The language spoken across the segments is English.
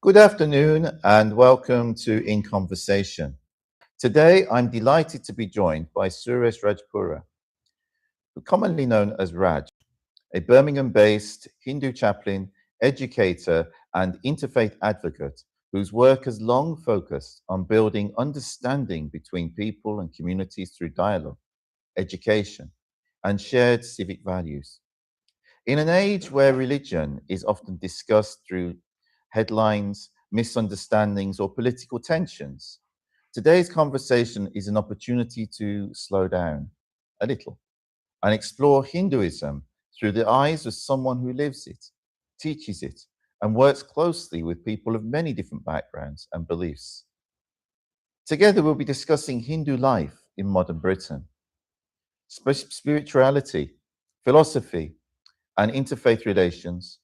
Good afternoon and welcome to In Conversation. Today I'm delighted to be joined by Suresh Rajpura, who commonly known as Raj, a Birmingham-based Hindu chaplain, educator and interfaith advocate whose work has long focused on building understanding between people and communities through dialogue, education and shared civic values. In an age where religion is often discussed through headlines, misunderstandings, or political tensions, today's conversation is an opportunity to slow down a little and explore Hinduism through the eyes of someone who lives it, teaches it, and works closely with people of many different backgrounds and beliefs. Together, we'll be discussing Hindu life in modern Britain, spirituality, philosophy, and interfaith relations,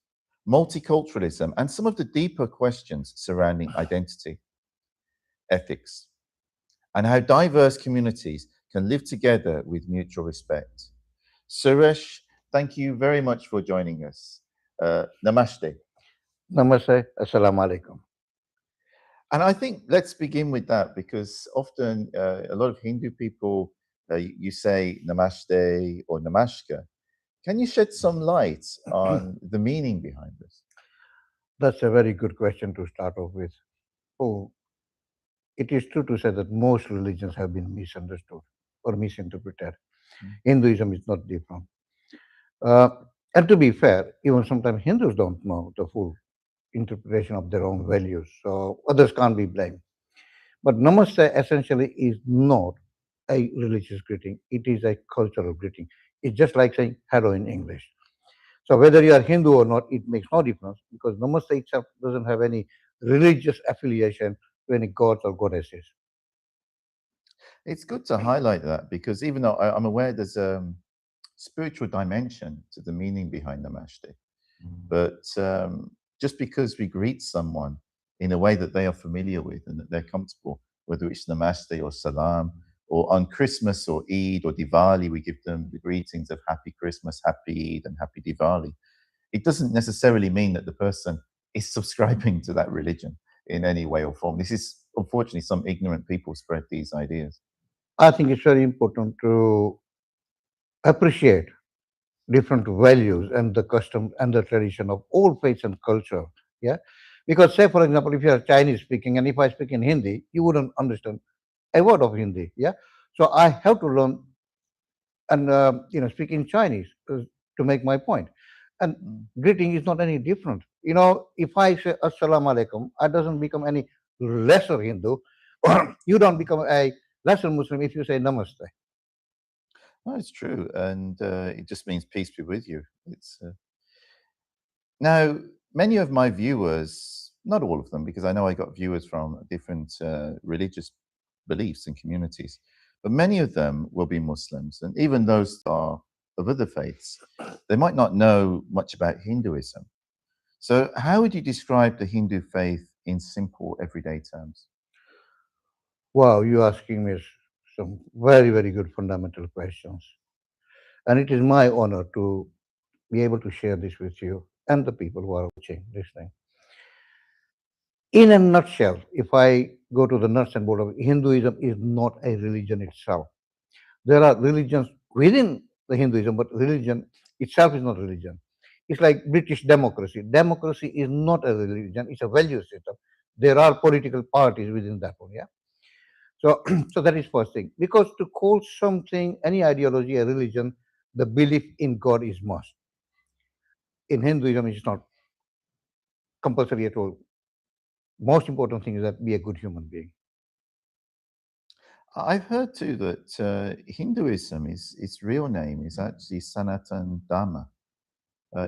multiculturalism, and some of the deeper questions surrounding identity, ethics, and how diverse communities can live together with mutual respect. Suresh, thank you very much for joining us. Namaste. Namaste, Assalamu alaikum. And I think let's begin with that because often a lot of Hindu people, you say namaste or namaskar. Can you shed some light on the meaning behind this? That's a very good question to start off with. Oh, it is true to say that most religions have been misunderstood or misinterpreted. Hinduism is not different. Uh, and to be fair, even sometimes Hindus don't know the full interpretation of their own values, so others can't be blamed. But Namaste essentially is not a religious greeting, it is a cultural greeting. It's just like saying hello in English. So whether you are Hindu or not, it makes no difference because Namaste itself doesn't have any religious affiliation to any gods or goddesses. It's good to highlight that because even though I'm aware there's a spiritual dimension to the meaning behind Namaste, but just because we greet someone in a way that they are familiar with and that they're comfortable, whether it's Namaste or Salam, or on Christmas or Eid or Diwali, we give them the greetings of Happy Christmas, Happy Eid, and Happy Diwali. It doesn't necessarily mean that the person is subscribing to that religion in any way or form. This is unfortunately some ignorant people spread these ideas. I think it's very important to appreciate different values and the custom and the tradition of all faiths and culture. Yeah. Because say for example, if you are Chinese speaking and if I speak in Hindi, you wouldn't understand a word of Hindi. Yeah. So I have to learn and speak in Chinese to make my point. And greeting is not any different. If I say Assalamu alaikum, I doesn't become any lesser Hindu, or you don't become a lesser Muslim if you say Namaste. No, it's true, and it just means peace be with you. It's now many of my viewers, not all of them, because I know I got viewers from different religious beliefs and communities, but many of them will be Muslims, and even those that are of other faiths, they might not know much about Hinduism. So, how would you describe the Hindu faith in simple, everyday terms? Wow, you're asking me some very, very good fundamental questions. And it is my honor to be able to share this with you and the people who are watching, listening. In a nutshell, if I go to the nuts and bolts of it, Hinduism is not a religion itself. There are religions within the Hinduism, but religion itself is not religion. It's like British democracy. Democracy is not a religion, it's a value system. There are political parties within that one, yeah. So, so that is first thing. Because to call something, any ideology, a religion, the belief in God is must. In Hinduism, it's not compulsory at all. Most important thing is that be a good human being. I've heard too that Hinduism is its real name is actually Sanatan Dharma.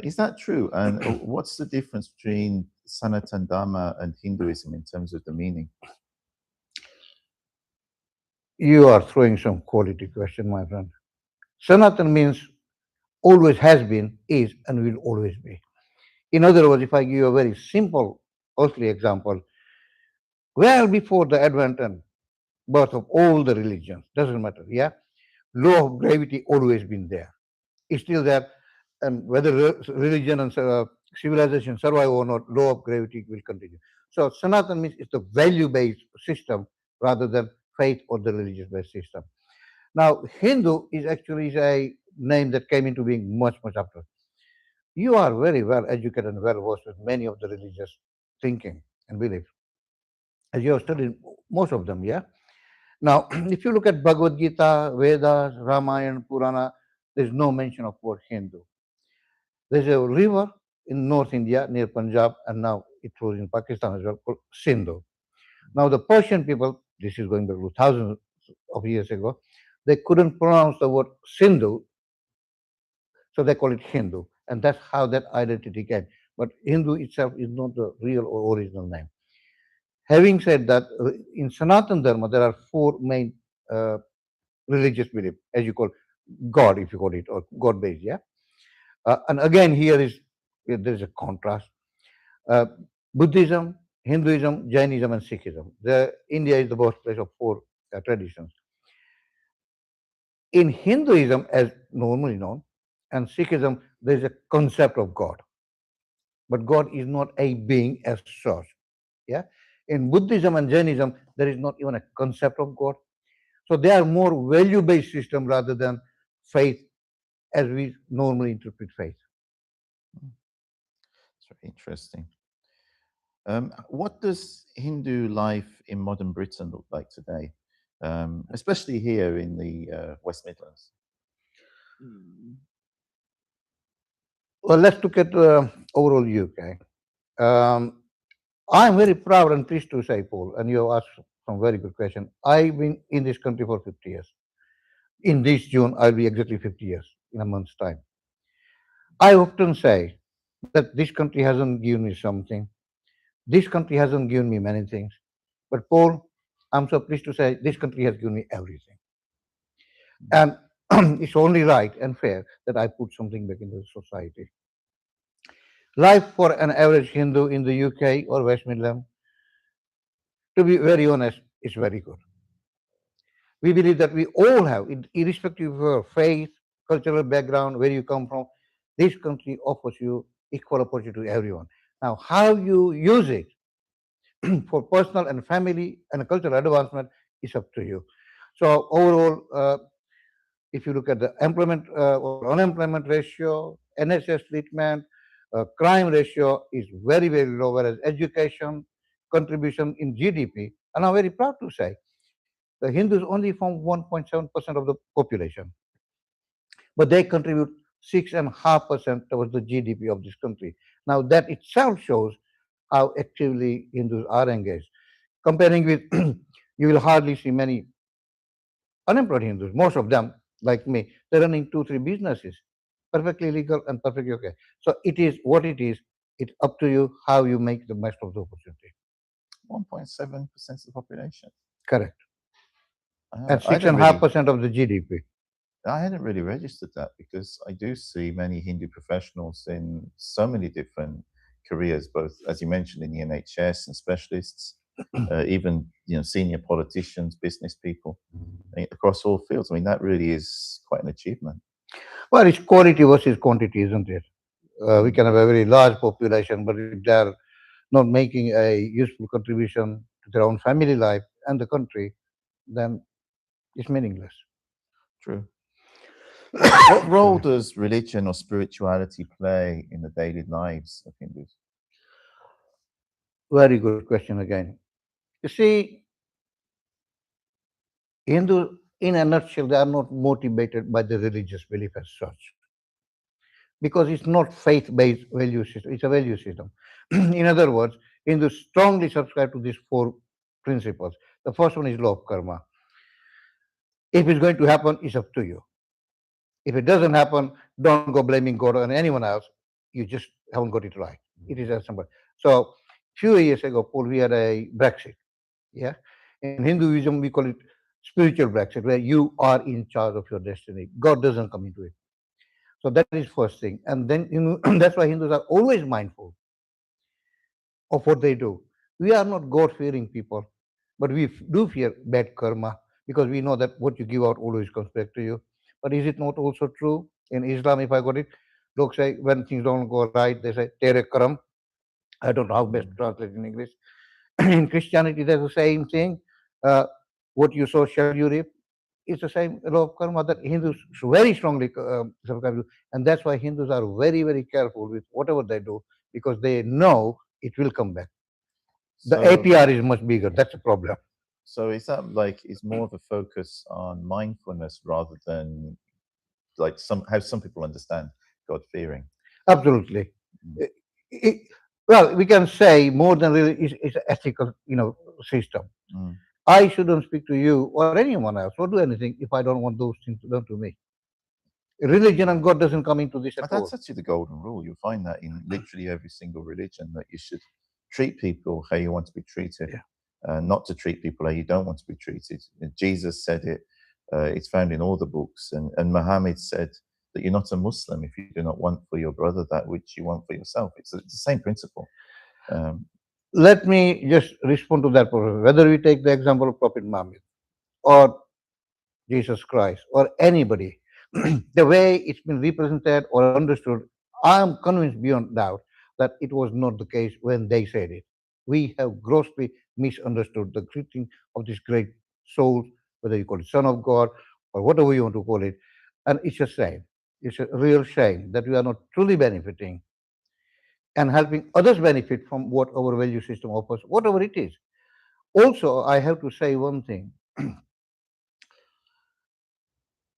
Is that true? And what's the difference between Sanatan Dharma and Hinduism in terms of the meaning? You are throwing some quality question, my friend. Sanatan means always has been, is, and will always be. In other words, if I give you a very simple earthly example, well before the advent and birth of all the religions, doesn't matter, yeah? Law of gravity always been there. It's still there, and whether religion and civilization survive or not, law of gravity will continue. So Sanatan means it's the value-based system rather than faith or the religious-based system. Now, Hindu is actually a name that came into being much, much after. You are very well educated and well versed with many of the religious thinking and beliefs, as you have studied most of them, yeah? Now, if you look at Bhagavad Gita, Vedas, Ramayana, Purana, there's no mention of word Hindu. There's a river in North India near Punjab, and now it flows in Pakistan as well, called Sindhu. Now, the Persian people, this is going back to thousands of years ago, they couldn't pronounce the word Sindhu, so they call it Hindu, and that's how that identity came. But Hindu itself is not the real or original name. Having said that, in Sanatan Dharma, there are four main uh, religious beliefs, as you call God, if you call it, or God-based, yeah? And again, there is a contrast. Uh, Buddhism, Hinduism, Jainism, and Sikhism. India is the birthplace of four traditions. In Hinduism, as normally known, and Sikhism, there is a concept of God. But God is not a being as such. Yeah. In Buddhism and Jainism, there is not even a concept of God. So they are more value-based system rather than faith as we normally interpret faith. It's very interesting. What does Hindu life in modern Britain look like today, especially here in the West Midlands? Well, let's look at overall UK. I'm very proud and pleased to say, Paul, and you have asked some very good question. I've been in this country for 50 years. In this June, I'll be exactly 50 years in a month's time. I often say that this country hasn't given me something. This country hasn't given me many things. But Paul, I'm so pleased to say this country has given me everything. And it's only right and fair that I put something back into the society. Life for an average Hindu in the UK or West Midlands, to be very honest, is very good. We believe that we all have, irrespective of your faith, cultural background, where you come from, this country offers you equal opportunity to everyone. Now, how you use it for personal and family and cultural advancement is up to you. So overall, if you look at the employment or unemployment ratio, NHS treatment, crime ratio is very, very low, whereas education contribution in GDP, and I'm very proud to say, the Hindus only form 1.7% of the population, but they contribute 6.5% towards the GDP of this country. Now that itself shows how actively Hindus are engaged. Comparing with, you will hardly see many unemployed Hindus. Most of them, like me, they're running 2, 3 businesses, perfectly legal and perfectly okay. So it is what it is. It's up to you how you make the best of the opportunity. 1.7% of the population. Correct. And I six and a half percent of the GDP. I hadn't really registered that because I do see many Hindu professionals in so many different careers, both, as you mentioned, in the NHS and specialists, even senior politicians, business people, across all fields. I mean, that really is quite an achievement. Well, it's quality versus quantity, isn't it? We can have a very large population, but if they're not making a useful contribution to their own family life and the country, then it's meaningless. True. What role does religion or spirituality play in the daily lives of Hindus? Very good question again. You see, Hindus, in a nutshell, they are not motivated by the religious belief as such. Because it's not faith-based value system, it's a value system. In other words, Hindus strongly subscribe to these four principles. The first one is law of karma. If it's going to happen, it's up to you. If it doesn't happen, don't go blaming God or anyone else. You just haven't got it right. It is as simple. So, few years ago, Paul, we had a Brexit. Yeah. In Hinduism, we call it spiritual Brexit, where you are in charge of your destiny. God doesn't come into it. So that is first thing. And then, that's why Hindus are always mindful of what they do. We are not God-fearing people, but we do fear bad karma because we know that what you give out always comes back to you. But is it not also true in Islam, if I got it? Look, say when things don't go right, they say tere karam. I don't know how best to translate in English. In Christianity, there's the same thing. Uh, what you sow shall you reap. It's the same law of karma that Hindus very strongly subscribe to, and that's why Hindus are very, very careful with whatever they do because they know it will come back. The So, APR is much bigger. That's the problem. so is that like is more of a focus on mindfulness rather than like how some people understand God fearing? Absolutely. Mm, I- I- well, we can say more than really is an ethical, system. mm. I shouldn't speak to you or anyone else or do anything if I don't want those things done to me. Religion and God doesn't come into this at But all. that's actually the golden rule. You'll find that in literally every single religion that you should treat people how you want to be treated, Yeah. not to treat people how you don't want to be treated. Jesus said it. It's found in all the books, and Muhammad said that you're not a Muslim if you do not want for your brother that which you want for yourself. It's the same principle. Um, Let me just respond to that, Professor. Whether we take the example of Prophet Muhammad or Jesus Christ or anybody, the way it's been represented or understood, I'm convinced beyond doubt that it was not the case when they said it. We have grossly misunderstood the greeting of this great soul, whether you call it Son of God or whatever you want to call it. And it's a shame. It's a real shame that we are not truly benefiting and helping others benefit from what our value system offers, whatever it is. Also, I have to say one thing.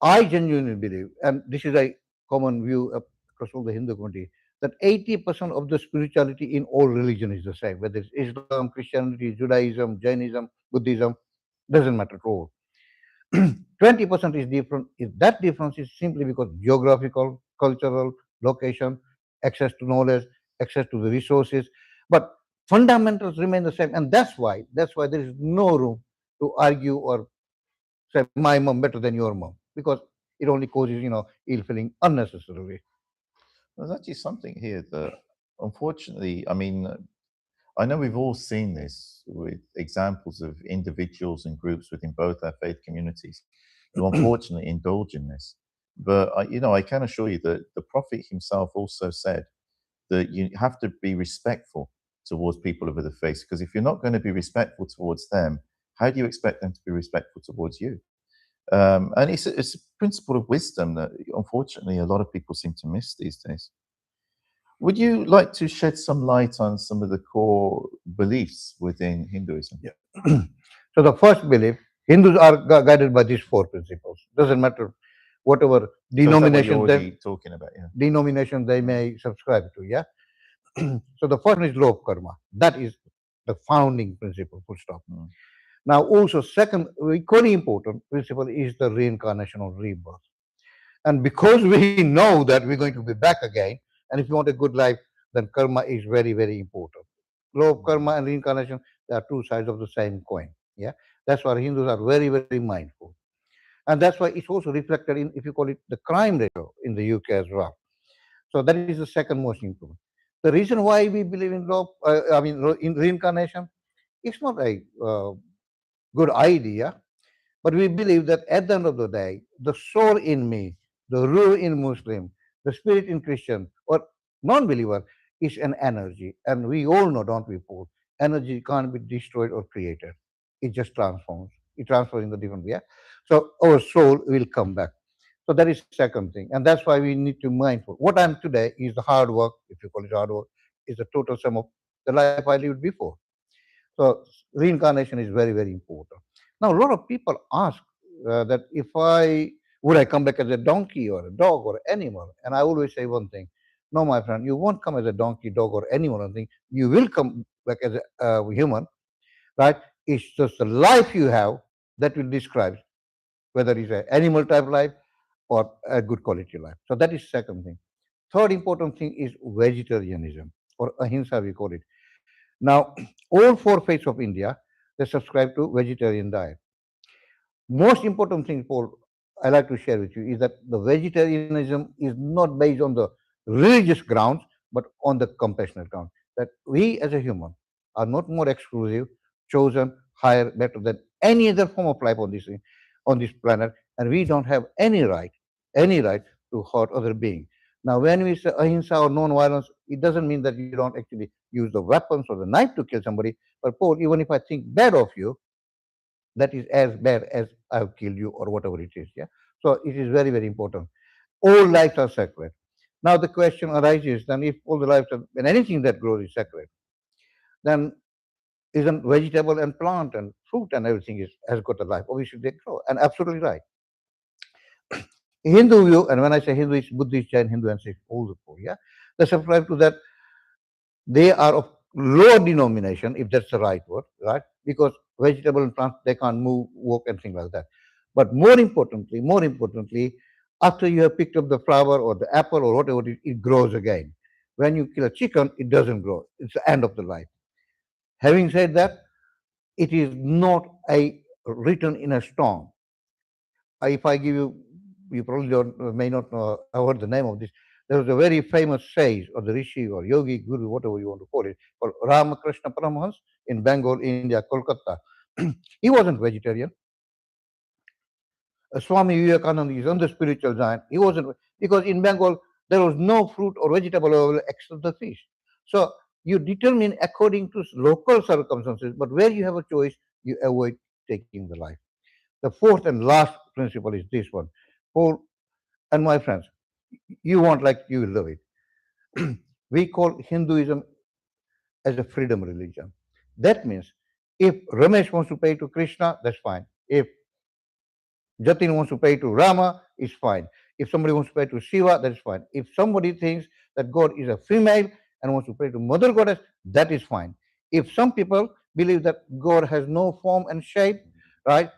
I genuinely believe, and this is a common view across all the Hindu community, that 80% of the spirituality in all religion is the same, whether it's Islam, Christianity, Judaism, Jainism, Buddhism, doesn't matter at all. 20% is different. If that difference is simply because geographical, cultural, location, access to knowledge, access to the resources, but fundamentals remain the same, and that's why there is no room to argue or say my mom better than your mom because it only causes ill feeling unnecessarily. there's actually something here that, unfortunately, I mean, I know we've all seen this with examples of individuals and groups within both our faith communities who unfortunately indulge in this. But I can assure you that the Prophet himself also said that you have to be respectful towards people of other faiths, because if you're not going to be respectful towards them, how do you expect them to be respectful towards you? And it's a principle of wisdom that unfortunately a lot of people seem to miss these days. Would you like to shed some light on some of the core beliefs within Hinduism? Yeah. So the first belief, Hindus are guided by these four principles. Doesn't matter whatever So is that what you're denomination already talking about? Yeah. they may subscribe to. Yeah. So the first one is law of karma. That is the founding principle. Full stop. Mm. Now, also second, equally important principle is the reincarnation or rebirth. And because we know that we're going to be back again, and if you want a good life, then karma is very, very important. Law of karma and reincarnation, they are two sides of the same coin. Yeah, that's why Hindus are very, very mindful, and that's why it's also reflected in, if you call it, the crime ratio in the UK as well. So that is the second most important. The reason why we believe in in reincarnation, it's not a good idea. But we believe that at the end of the day, the soul in me, the ruh in Muslim, the spirit in Christian or non-believer is an energy. And we all know, don't we, Paul? Energy can't be destroyed or created. It just transforms. It transfers in the different way. Yeah? So our soul will come back. So that is second thing. And that's why we need to be mindful. What I am today is the hard work, if you call it hard work, is the total sum of the life I lived before. So reincarnation is very, very important. Now, a lot of people ask that if I would I come back as a donkey or a dog or animal, and I always say one thing: no, my friend, you won't come as a donkey, dog, or animal. I think you will come back as a human, right? It's just the life you have that will describe whether it's an animal type life or a good quality life. So that is second thing. Third important thing is vegetarianism or ahimsa, we call it. Now, all four faiths of India, they subscribe to vegetarian diet. Most important thing, Paul, I like to share with you is that the vegetarianism is not based on the religious grounds, but on the compassionate ground. That we as a human are not more exclusive, chosen, higher, better than any other form of life on this planet, and we don't have any right to hurt other beings. Now, when we say ahimsa or non-violence, It doesn't mean that you don't actually use the weapons or the knife to kill somebody. But Paul, even if I think bad of you, that is as bad as I've killed you or whatever it is. Yeah. So it is very, very important. All lives are sacred. Now the question arises: then, if all the lives are, and anything that grows is sacred, then isn't vegetable and plant and fruit and everything is has got a life? Obviously, they grow, and absolutely right. Hindu view, and when I say Hindu, it's Buddhist, Jain, Hindu, and Sikh, all the four. Yeah, they subscribe to that. They are of lower denomination, if that's the right word, right? Because vegetable and plant, they can't move, walk, and things like that. But more importantly, after you have picked up the flower or the apple or whatever, it grows again. When you kill a chicken, it doesn't grow. It's the end of the life. Having said that, it is not a written in a stone. If I give you, you probably don't, may not know, I heard the name of this. There was a very famous sage or the rishi or yogi, guru, whatever you want to call it, called Ramakrishna Paramahans in Bengal, India, Kolkata. He wasn't vegetarian. Swami Vivekananda is on the spiritual giant. He wasn't, because in Bengal there was no fruit or vegetable available except the fish. So you determine according to local circumstances, but where you have a choice, you avoid taking the life. The fourth and last principle is this one. Paul and my friends, you want like you will love it. We call Hinduism as a freedom religion. That means if Ramesh wants to pay to Krishna, that's fine. If Jatin wants to pay to Rama, it's fine. If somebody wants to pay to Shiva, that's fine. If somebody thinks that God is a female and wants to pray to Mother Goddess, that is fine. If some people believe that God has no form and shape, right,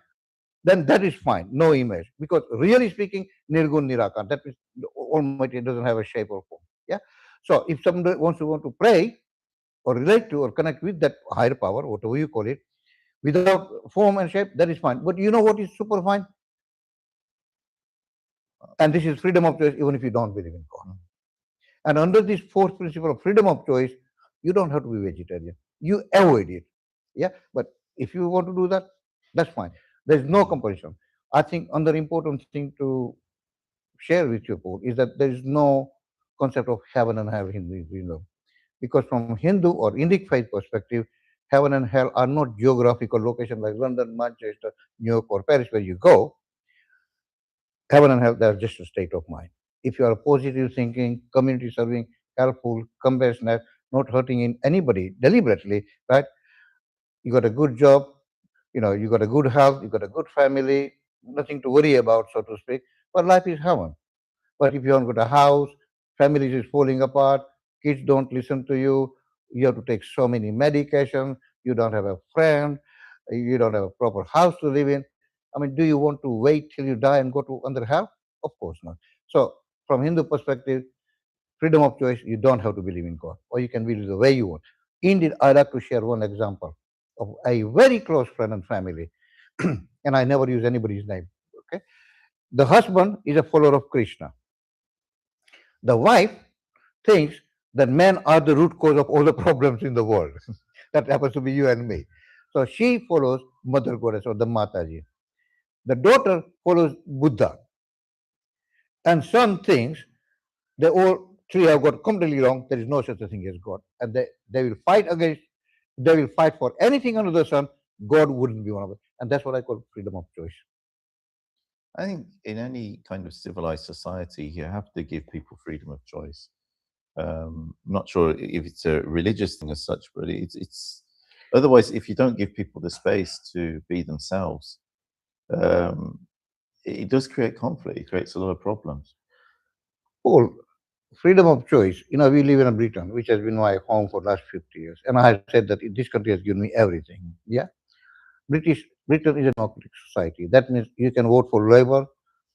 then that is fine, no image. Because really speaking, Nirgun Nirakar, that is the Almighty doesn't have a shape or form. Yeah. So if somebody want to pray or relate to or connect with that higher power, whatever you call it, without form and shape, that is fine. But you know what is super fine? And this is freedom of choice, even if you don't believe in God. And under this fourth principle of freedom of choice, you don't have to be vegetarian. You avoid it. Yeah. But if you want to do that, that's fine. There's no compulsion. I think another important thing to share with you, Paul, is that there is no concept of heaven and hell in Hinduism. Because from Hindu or Indic faith perspective, heaven and hell are not geographical locations like London, Manchester, New York, or Paris where you go. Heaven and hell, they're just a state of mind. If you are positive thinking, community serving, helpful, compassionate, not hurting in anybody deliberately, right? You got a good job, you got a good health, you got a good family, nothing to worry about, so to speak. But life is heaven. But if you haven't got a house, family is falling apart, kids don't listen to you have to take so many medications, you don't have a friend, you don't have a proper house to live in. I mean, do you want to wait till you die and go to under hell? Of course not. So, from Hindu perspective, freedom of choice, you don't have to believe in God, or you can believe the way you want. Indeed, I'd like to share one example of a very close friend and family, and I never use anybody's name. Okay, the husband is a follower of Krishna. The wife thinks that men are the root cause of all the problems in the world. That happens to be you and me. So she follows Mother Goddess or the Mataji. The daughter follows Buddha. And son thinks they all three have got completely wrong. There is no such a thing as God. And they will fight against, they will fight for anything under the sun. God wouldn't be one of it. And that's what I call freedom of choice. I think in any kind of civilized society, you have to give people freedom of choice. I'm not sure if it's a religious thing as such, but it's otherwise, if you don't give people the space to be themselves, um, it does create conflict. It creates a lot of problems. Paul, freedom of choice. We live in Britain, which has been my home for the last 50 years. And I have said that this country has given me everything. Yeah. Britain is a democratic society. That means you can vote for Labour,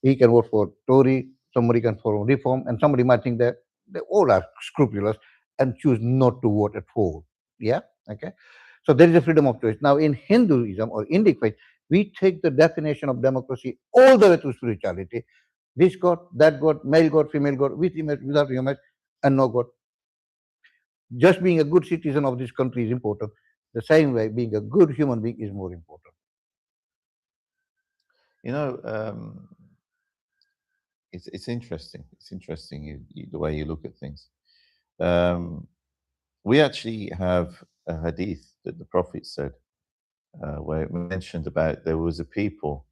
he can vote for Tory, somebody can vote for Reform, and somebody might think that they all are scrupulous and choose not to vote at all. Yeah, okay. So there is a freedom of choice. Now in Hinduism or Indic faith, we take the definition of democracy all the way to spirituality. This God, that God, male God, female God, with image, without image, and no God. Just being a good citizen of this country is important. The same way, being a good human being is more important. You know, it's interesting. It's interesting the way you look at things. Um, we actually have a hadith that the Prophet said, where it mentioned about there was a people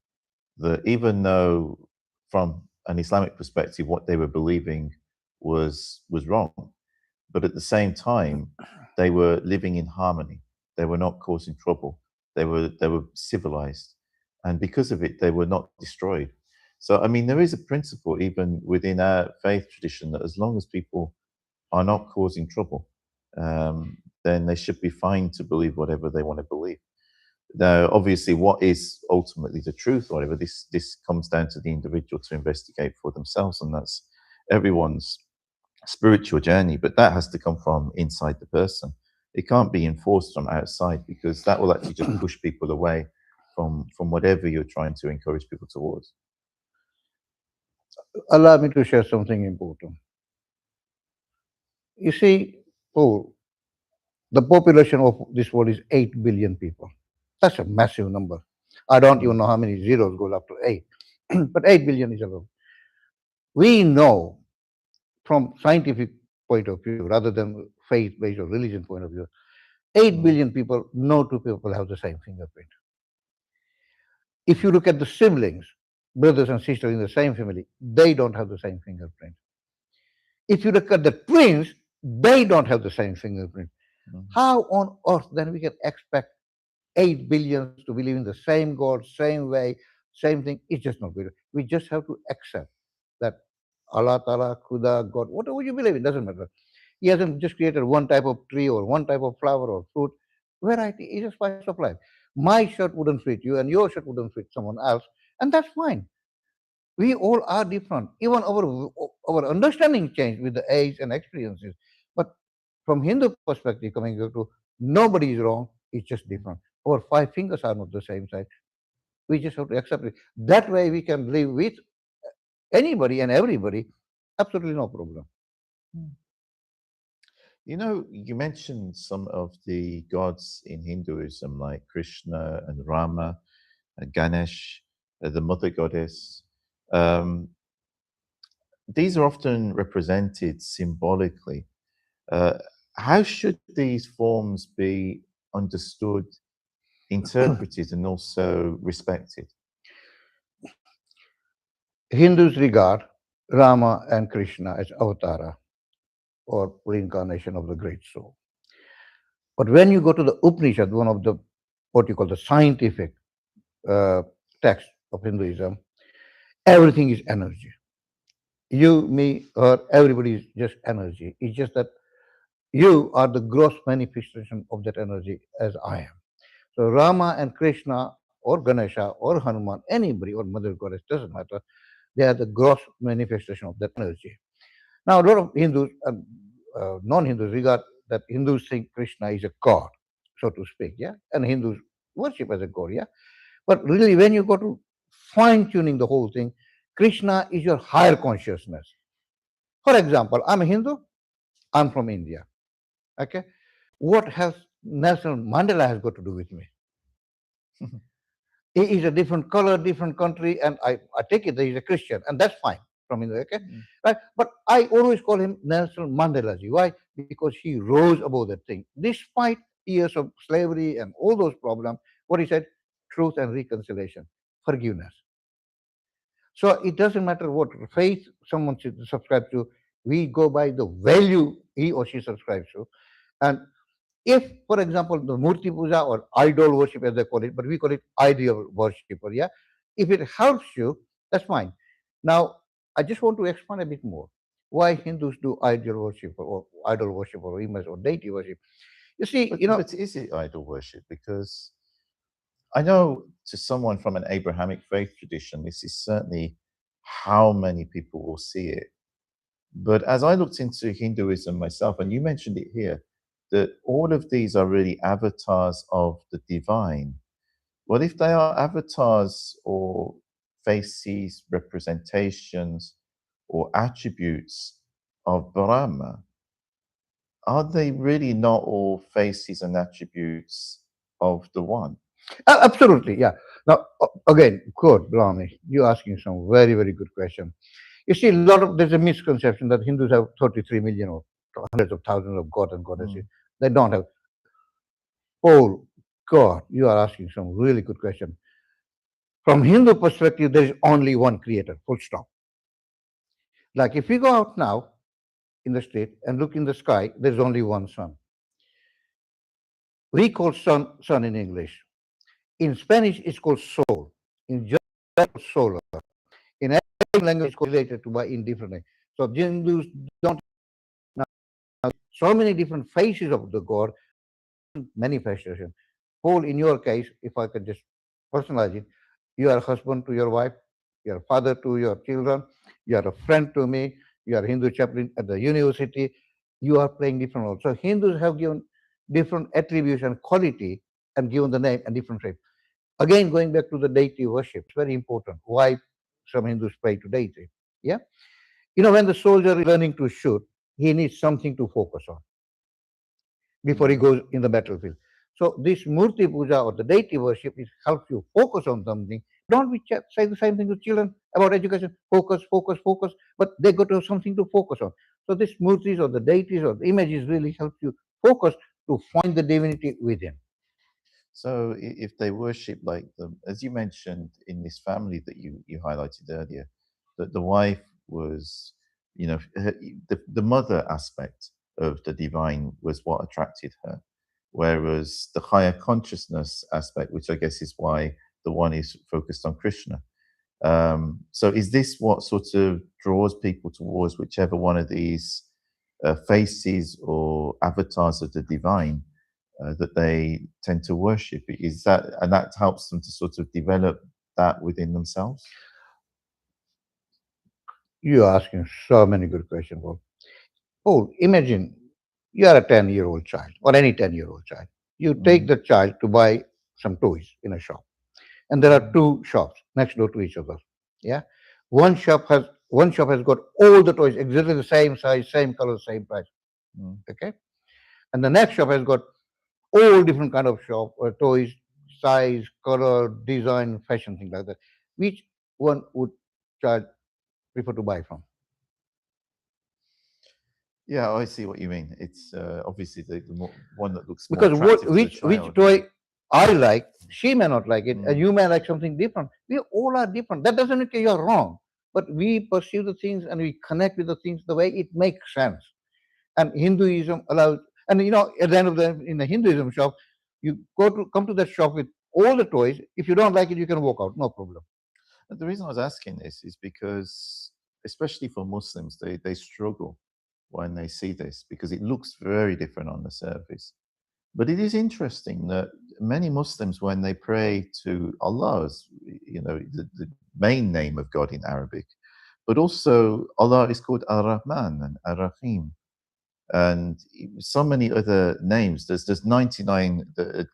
that, even though from an Islamic perspective what they were believing was wrong, but at the same time they were living in harmony. They were not causing trouble. They were civilized, and because of it, they were not destroyed. So, I mean, there is a principle even within our faith tradition that as long as people are not causing trouble, then they should be fine to believe whatever they want to believe. Now, obviously, what is ultimately the truth, or whatever, this comes down to the individual to investigate for themselves, and that's everyone's spiritual journey. But that has to come from inside the person. It can't be enforced from outside, because that will actually just push people away from whatever you're trying to encourage people towards. Allow me to share something important. You see, Paul, the population of this world is 8 billion people. That's a massive number. I don't even know how many zeros goes up to 8, but 8 billion is a lot. We know from scientific point of view, rather than faith-based or religion point of view, 8 billion people, no two people have the same fingerprint. If you look at the siblings, brothers and sisters in the same family, they don't have the same fingerprint. If you look at the twins, they don't have the same fingerprint. How on earth then we can expect 8 billions to believe in the same God, same way, same thing? It's just not good. We just have to accept that Allah Ta'ala, Khuda, God, whatever you believe in, doesn't matter. He hasn't just created one type of tree or one type of flower or fruit. Variety is a spice of life. My shirt wouldn't fit you and your shirt wouldn't fit someone else, and that's fine. We all are different. Even our understanding changed with the age and experiences. But from Hindu perspective, coming to nobody is wrong, it's just different. Our 5 fingers are not the same size. We just have to accept it. That way we can live with anybody and everybody. Absolutely no problem. You know, you mentioned some of the gods in Hinduism, like Krishna and Rama and Ganesh, the mother goddess. Um, these are often represented symbolically. Uh, how should these forms be understood, interpreted, and also respected? Hindus regard Rama and Krishna as avatara or reincarnation of the great soul. But when you go to the Upanishad, one of the what you call the scientific uh, text of Hinduism, everything is energy. You, me, her, everybody is just energy. It's just that you are the gross manifestation of that energy as I am. So Rama and Krishna or Ganesha or Hanuman, anybody or Mother Goddess, doesn't matter. They are the gross manifestation of that energy. Now, a lot of Hindus and non-Hindus regard that Hindus think Krishna is a god, so to speak, yeah, and Hindus worship as a god, yeah. But really, when you go to fine-tuning the whole thing, Krishna is your higher consciousness. For example, I'm a Hindu, I'm from India, okay? What has Nelson Mandela has got to do with me? He is a different color, different country, and I take it that he's a Christian, and that's fine from India, okay? Right? But I always call him Nelson Mandela. Why? Because he rose above that thing. Despite years of slavery and all those problems, what he said, truth and reconciliation, forgiveness. So it doesn't matter what faith someone should subscribe to, we go by the value he or she subscribes to. And if, for example, the Murti Puja or idol worship, as they call it, but we call it ideal worshipper, yeah? If it helps you, that's fine. Now, I just want to expand a bit more. Why Hindus do ideal worship or idol worship or image or deity worship? You see, But is it idol worship? Because I know, to someone from an Abrahamic faith tradition, this is certainly how many people will see it. But as I looked into Hinduism myself, and you mentioned it here, that all of these are really avatars of the divine. Well, if they are avatars or faces, representations, or attributes of Brahma, are they really not all faces and attributes of the one? absolutely, yeah. Now, again, good, Brahmi, you're asking some very, very good question. You see, there's a misconception that Hindus have 33 million or hundreds of thousands of gods and goddesses. Mm. They don't have. Oh God, you are asking some really good question. From Hindu perspective, there is only one creator, full stop. Like if we go out now in the street and look in the sky, there's only one sun. We call sun in English. In Spanish, it's called sol. In German, it's called solar. In every language, it's related to by in different names. So Hindus don't now so many different faces of the God, manifestation. Paul, in your case, if I can just personalize it, you are a husband to your wife, you are a father to your children, you are a friend to me, you are a Hindu chaplain at the university, you are playing different roles. So Hindus have given different attributes and quality and given the name and different shape. Again, going back to the deity worship, it's very important. Why some Hindus pray to deity? Yeah. When the soldier is learning to shoot, he needs something to focus on before he Mm. goes in the battlefield. So this Murti Puja or the deity worship is helps you focus on something. Don't we say the same thing to children about education? Focus, focus, focus. But they got to have something to focus on. So these murtis or the deities or the images really help you focus to find the divinity within. So if they worship like them, as you mentioned in this family that you highlighted earlier, that the wife was, the mother aspect of the divine was what attracted her, whereas the higher consciousness aspect, which I guess is why the one is focused on Krishna. So is this what sort of draws people towards whichever one of these faces or avatars of the divine that they tend to worship? Is that, and that helps them to sort of develop that within themselves? You're asking so many good questions, Paul. Oh, imagine you are a 10-year-old child or any 10-year-old child. You take Mm, the child to buy some toys in a shop, and there are mm, two shops next door to each other. Yeah, one shop has got all the toys exactly the same size, same color, same price. mm. Okay, and the next shop has got all different kind of toys, size, color, design, fashion, things like that. Which one would child prefer to buy from? Yeah, I see what you mean. It's obviously one that looks more Because what attractive to the which child. Yeah. toy I like, she may not like it, and Mm. you may like something different. We all are different. That doesn't mean you're wrong, but we perceive the things and we connect with the things the way it makes sense. And Hinduism allows, and at the end of the in the Hinduism shop, you come to that shop with all the toys. If you don't like it, you can walk out, no problem. And the reason I was asking this is because, especially for Muslims, they struggle when they see this because it looks very different on the surface. But it is interesting that many Muslims, when they pray to Allah, as the main name of God in Arabic, but also Allah is called Ar-Rahman and Ar-Rahim, and so many other names. There's 99 that are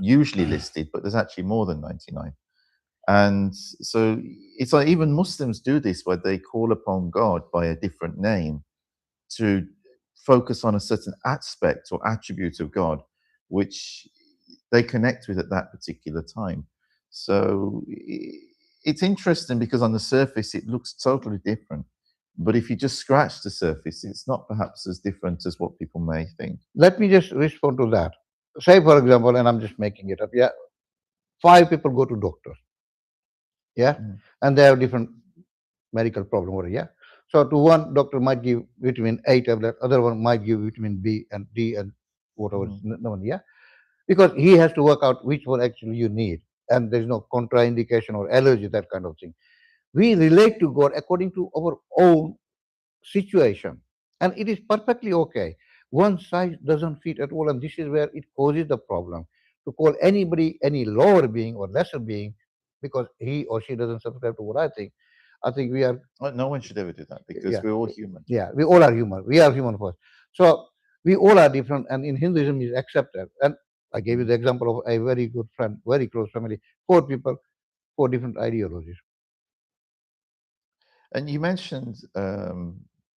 usually listed, but there's actually more than 99. And so it's like even Muslims do this where they call upon God by a different name to focus on a certain aspect or attribute of God, which they connect with at that particular time. So it's interesting because on the surface it looks totally different. But if you just scratch the surface, it's not perhaps as different as what people may think. Let me just respond to that. Say, for example, and I'm just making it up. Yeah, 5 people go to doctor. Yeah, Mm, and they have different medical problem. Or yeah, so to one doctor might give vitamin A tablet, other one might give vitamin B and D and whatever. mm, No one. Yeah, because he has to work out which one actually you need, and there's no contraindication or allergy, that kind of thing. We relate to God according to our own situation, and it is perfectly okay. One size doesn't fit at all, and this is where it causes the problem. To call anybody any lower being or lesser being because he or she doesn't subscribe to what I think we are. Well, no one should ever do that because Yeah, we're all human. yeah, we all are human. We are human first. So we all are different, and in Hinduism is accepted. And I gave you Mm. the example of a very good friend, very close family, 4 people, 4 different ideologies. And you mentioned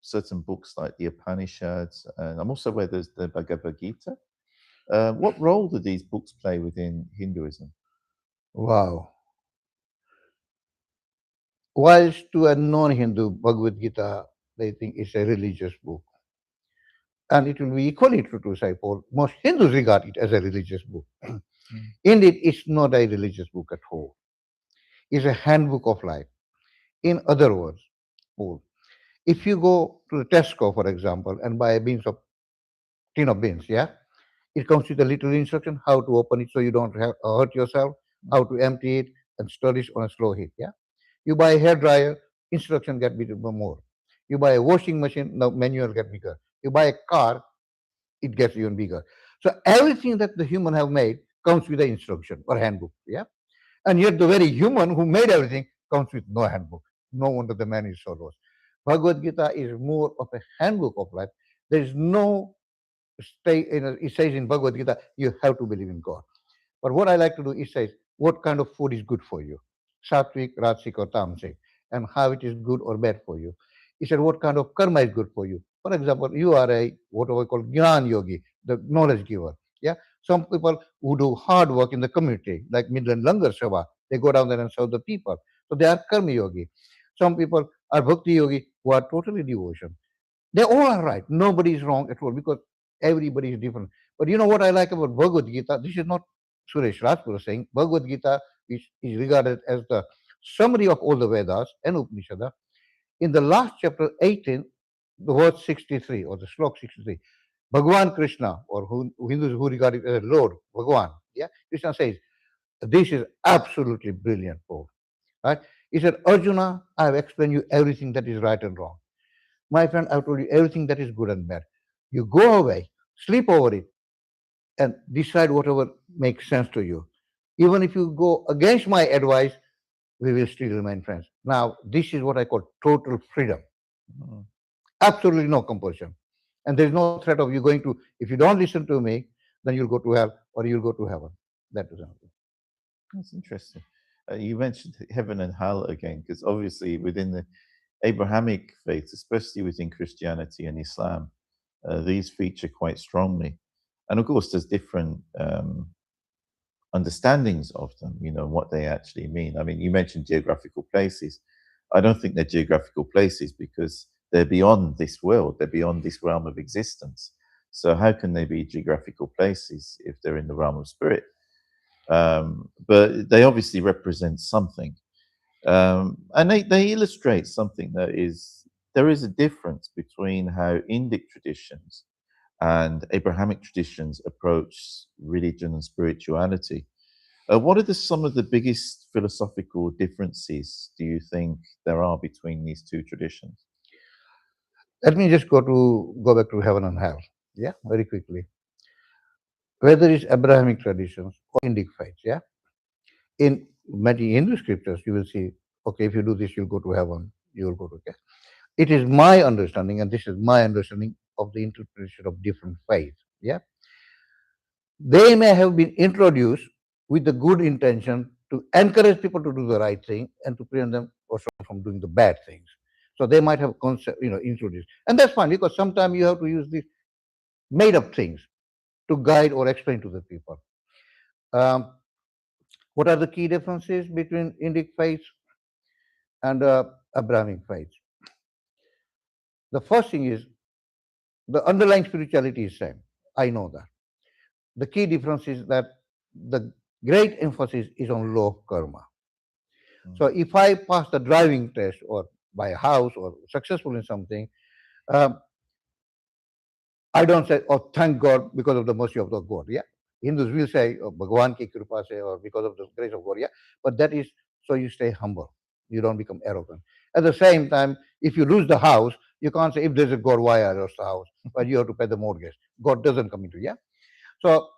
certain books like the Upanishads, and I'm also aware there's the Bhagavad Gita. What role do these books play within Hinduism? Wow. Whilst to a non-Hindu, Bhagavad Gita, they think it's a religious book. And it will be equally true to say, Paul, most Hindus regard it as a religious book. Mm. Indeed, it's not a religious book at all. It's a handbook of life. In other words, Paul, if you go to the Tesco, for example, and buy a tin of beans, yeah, it comes with a little instruction how to open it so you don't hurt yourself, how to empty it, and stir it on a slow heat, yeah. You buy a hair dryer, instruction get bit more. You buy a washing machine, the manual get bigger. You buy a car, it gets even bigger. So everything that the human have made comes with an instruction or handbook, yeah. And yet the very human who made everything comes with no handbook. No wonder the man is so lost. Bhagavad Gita is more of a handbook of life. There is no it says in Bhagavad Gita, you have to believe in God. But what I like to do is say, what kind of food is good for you? Sattvic, Rajasic, or Tamasic, and how it is good or bad for you. He said, what kind of karma is good for you? For example, you are a what we call Gyan Yogi, the knowledge giver. Yeah. Some people who do hard work in the community, like Midland Langar Seva, they go down there and serve the people. So they are Karma Yogi. Some people are Bhakti Yogi who are totally devotion. They all are right. Nobody is wrong at all because everybody is different. But you know what I like about Bhagavad Gita? This is not Suresh Rajpura saying. Bhagavad Gita is regarded as the summary of all the Vedas and Upanishads. In the last chapter 18, the verse 63 or the slok 63, Bhagavan Krishna, or Hindus who regard it as Lord, Bhagavan, yeah, Krishna says, this is absolutely brilliant, Paul. Right? He said, Arjuna, I have explained you everything that is right and wrong. My friend, I've told you everything that is good and bad. You go away, sleep over it, and decide whatever makes sense to you. Even if you go against my advice, we will still remain friends. Now, this is what I call total freedom. Mm. Absolutely no compulsion. And there's no threat of you going to, if you don't listen to me, then you'll go to hell or you'll go to heaven. That is another. That's interesting. You mentioned heaven and hell again, because obviously within the Abrahamic faith, especially within Christianity and Islam, these feature quite strongly. And of course, there's different understandings of them, what they actually mean. I mean, you mentioned geographical places. I don't think they're geographical places because they're beyond this world, they're beyond this realm of existence. So, how can they be geographical places if they're in the realm of spirit? But they obviously represent something. And they illustrate something there is a difference between how Indic traditions and Abrahamic traditions approach religion and spirituality. What are some of the biggest philosophical differences do you think there are between these two traditions? Let me just go back to heaven and hell. Yeah, very quickly. Whether it's Abrahamic traditions or Indic faiths, yeah. In many Hindu scriptures, you will see, okay, if you do this, you'll go to heaven, you will go to hell. It is my understanding, and this is my understanding of the interpretation of different faiths. Yeah, they may have been introduced with the good intention to encourage people to do the right thing and to prevent them also from doing the bad things. So they might have introduced, and that's fine because sometimes you have to use these made up things to guide or explain to the people. Um, what are the key differences between Indic faiths and Abrahamic faiths? The first thing is the underlying spirituality is same. I know that. The key difference is that the great emphasis is on law of karma. So Mm. if I pass the driving test or buy a house or successful in something, um, I don't say, oh, thank God because of the mercy of the God. Yeah. Hindus will say, oh, Bhagwan ki kripa se, or because of the grace of God. Yeah. But that is so you stay humble. You don't become arrogant. At the same time, if you lose the house, you can't say, if there's a God, why I lost the house? But you have to pay the mortgage. God doesn't come into, yeah. So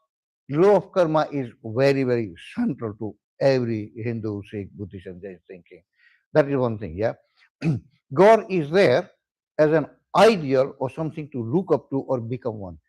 law of karma is very, very central to every Hindu, Sikh, Buddhist, and Jain thinking. That is one thing, yeah. God is there as an ideal or something to look up to or become one.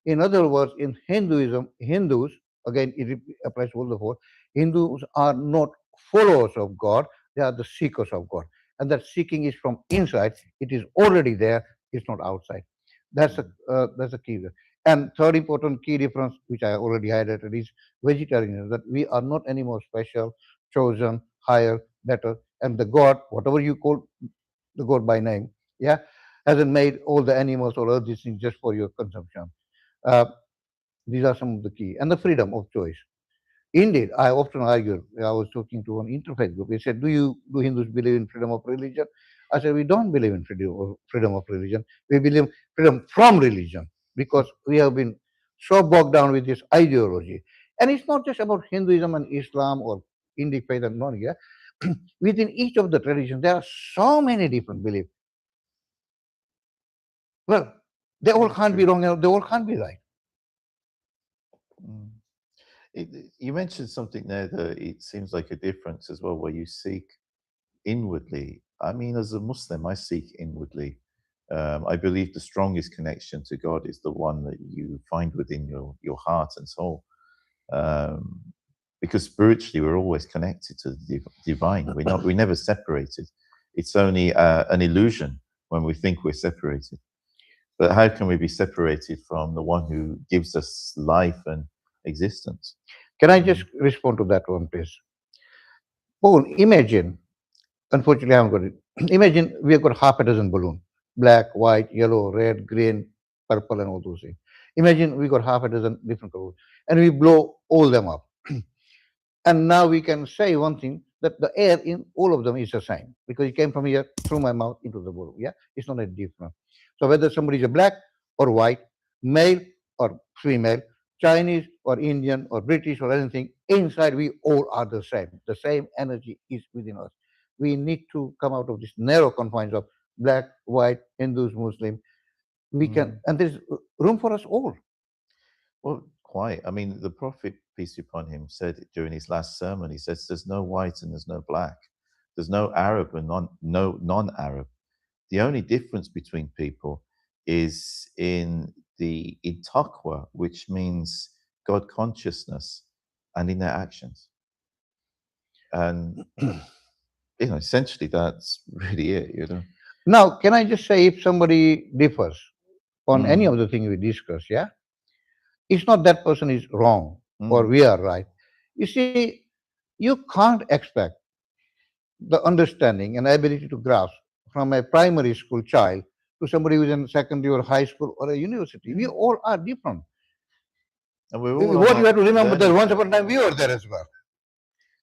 In other words, in Hinduism, Hindus, again, it applies to all the four, Hindus are not followers of God, they are the seekers of God. And that seeking is from inside, it is already there, it's not outside. That's a key. And third important key difference, which I already highlighted, is vegetarianism, that we are not any more special, chosen, higher, better, and the God, whatever you call the God by name, yeah, hasn't made all the animals or all these things just for your consumption. Uh, these are some of the key. And the freedom of choice. Indeed, I often argue. I was talking to an interfaith group. They said, do Hindus believe in freedom of religion?" I said, "We don't believe in freedom of religion. We believe freedom from religion because we have been so bogged down with this ideology. And it's not just about Hinduism and Islam or Indic faith and non. Yeah, within each of the traditions, there are so many different beliefs. Well, they all That's can't be true. wrong. And they all can't be right. Mm. You mentioned something there that it seems like a difference as well, where you seek inwardly. I mean, as a Muslim, I seek inwardly. I believe the strongest connection to God is the one that you find within your heart and soul. Um, because spiritually, we're always connected to the divine. We're never separated. It's only an illusion when we think we're separated. But how can we be separated from the one who gives us life and existence? Can I just Mm, respond to that one, please? Paul, imagine, unfortunately, I haven't got it. Imagine we have got half a dozen balloons: black, white, yellow, red, green, purple, and all those things. Imagine we got half a dozen different colors and we blow all them up. And now we can say one thing that the air in all of them is the same because it came from here through my mouth into the balloon. Yeah, it's not a different. So whether somebody is a black or white, male or female, Chinese or Indian or British or anything, inside we all are the same. The same energy is within us. We need to come out of this narrow confines of black, white, Hindus, Muslim. We can, mm. and there's room for us all. Well, quite. I mean, the Prophet, peace be upon him, said during his last sermon, he says, "There's no white and there's no black. There's no Arab and no non-Arab. The only difference between people is in taqwa, which means God consciousness, and in their actions." And essentially, that's really it. Now, can I just say if somebody differs on any Mm, of the things we discuss, yeah, it's not that person is wrong or mm. we are right. You see, you can't expect the understanding and ability to grasp from a primary school child to somebody who's in secondary or high school or a university. We Yeah, all are different. and we're all on What you our have to remember that learning once curve. upon a time we were there as well.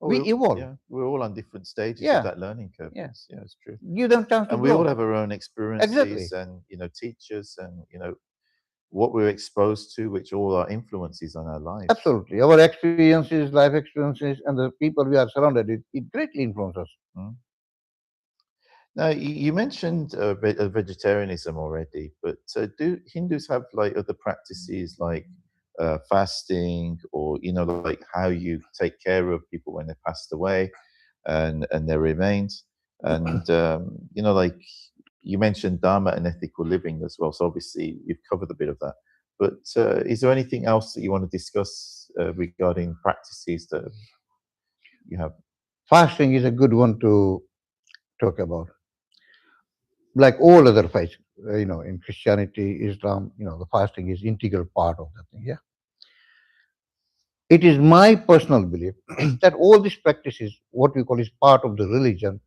Oh, We evolve. we're all on different stages of Yeah, that learning curve. yeah. Yeah, it's true. Give them chance to And we all grow. have our own experiences Exactly. and teachers and what we're exposed to, which all are influences on our lives. Absolutely. Our experiences, life experiences, and the people we are surrounded with, it greatly influences us. Mm. Now, you mentioned vegetarianism already, but do Hindus have like other practices like fasting, or like how you take care of people when they passed away and their remains, and like you mentioned dharma and ethical living as well. So obviously you've covered a bit of that. But is there anything else that you want to discuss regarding practices that you have? Fasting is a good one to talk about. Like all other faiths, in Christianity, Islam, the fasting is integral part of that thing. Yeah, it is my personal belief that all these practices, what we call is part of the religion.